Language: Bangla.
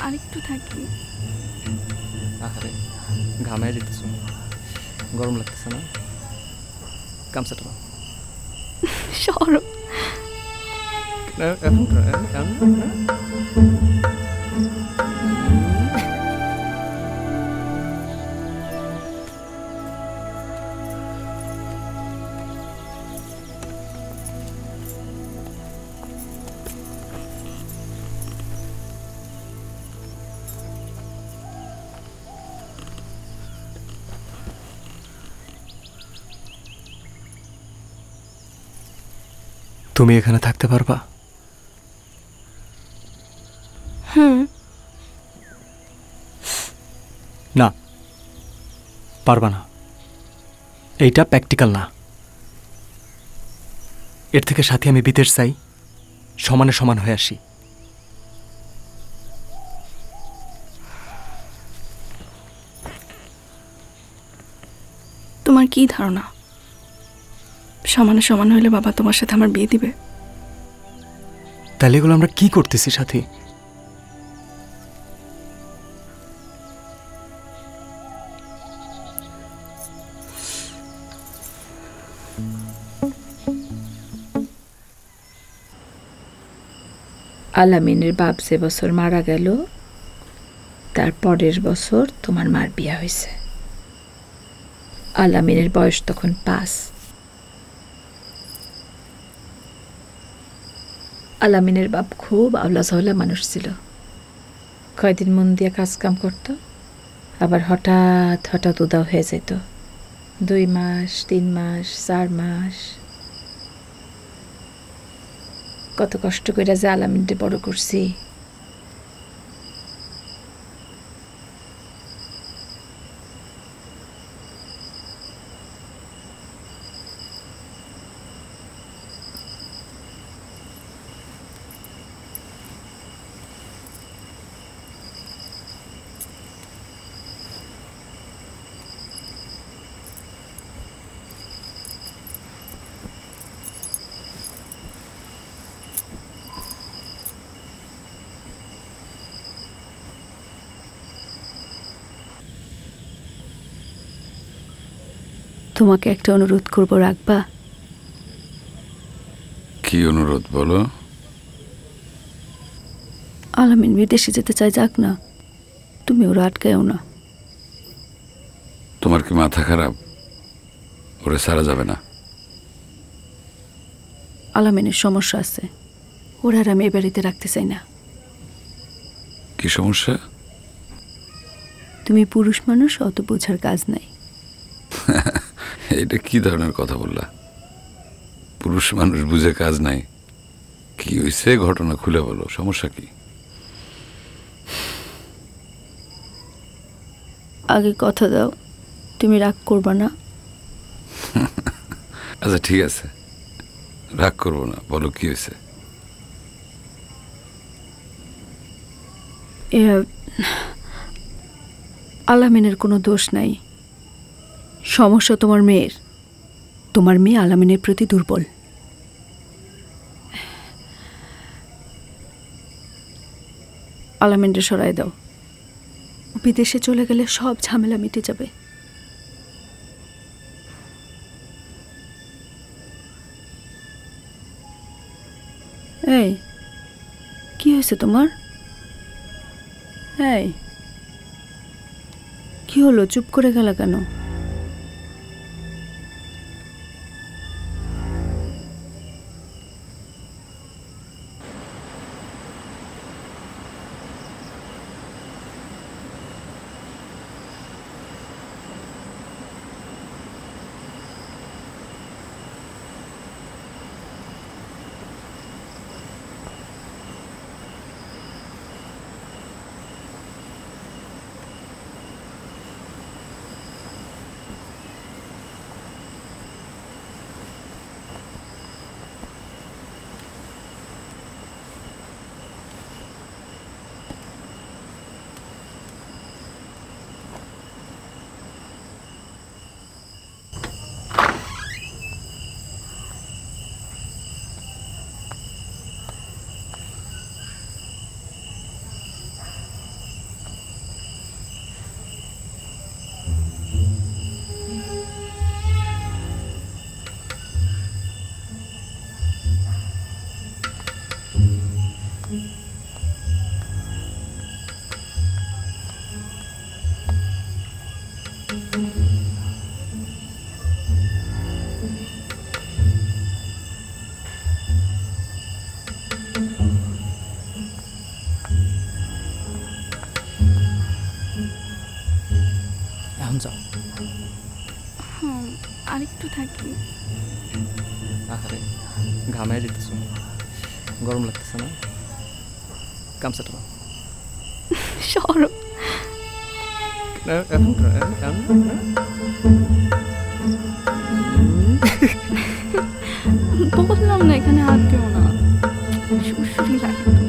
আরেকটু থাকি। আরে ঘামায় যেতেছ, গরম লাগতেছে না? গামছাটা নাও। সরো। তুমি এখানে থাকতে পারবা? না, পারবা না। এইটা প্র্যাকটিক্যাল না। এর থেকে সাথে আমি বিদেশ যাই, সমানে সমান হয়ে আসি। তোমার কি ধারণা সমানে সমান হইলে বাবা তোমার সাথে আমার বিয়ে দিবে? তাহলে এগুলো আমরা কি করতেছি সাথী? আলামিনের বাপ যে বছর মারা গেল, তার পরের বছর তোমার মার বিয়া হয়েছে। আলামিনের বয়স তখন 5। আলামিনের বাপ খুব আওলা ঝাওলা মানুষ ছিল। কয়দিন মন দিয়ে কাজ কাম করত, আবার হঠাৎ হঠাৎ উদাও হয়ে যেত। 2 মাস, 3 মাস, 4 মাস। কত কষ্ট করে যে আলামিনকে বড় করছি। তোমাকে একটা অনুরোধ করব, রাখবা? কি অনুরোধ বলো? আলামিন বিদেশে যেতে চাই, যাক না, তুমি ওরা আটকায়ও না। তোমার কি মাথা খারাপ? ওরে সারা যাবে না। আলামিনের সমস্যা আছে, ওরা আর আমি এ বাড়িতে রাখতে চাই না। কি সমস্যা? তুমি পুরুষ মানুষ, অত বোঝার কাজ নাই। এটা কি ধরনের কথা বললা? পুরুষ মানুষ বুঝে কাজ নাই? কি হয়েছে ঘটনা খুলে বলো, সমস্যা কি? আগে কথা দাও, তুমি রাগ করবা না। আচ্ছা ঠিক আছে, রাগ করবো না, বলো কি হয়েছে। আলামিনের কোনো দোষ নাই, সমস্যা তোমার মেয়ের। তোমার মেয়ে আলামিনের প্রতি দুর্বল। আলামিনকে সরাই দাও, বিদেশে চলে গেলে সব ঝামেলা মিটে যাবে। এই কি হয়েছে তোমার? এই কি হলো, চুপ করে গেল কেন? এখন যাও। আরেকটু থাকি। আরে ঘামাই দিতেছ, গরম লাগতেছে না? গামছাটা নাও। সরো। বললাম না এখানে হাত দিও না, সুরসুরি লাগে তো।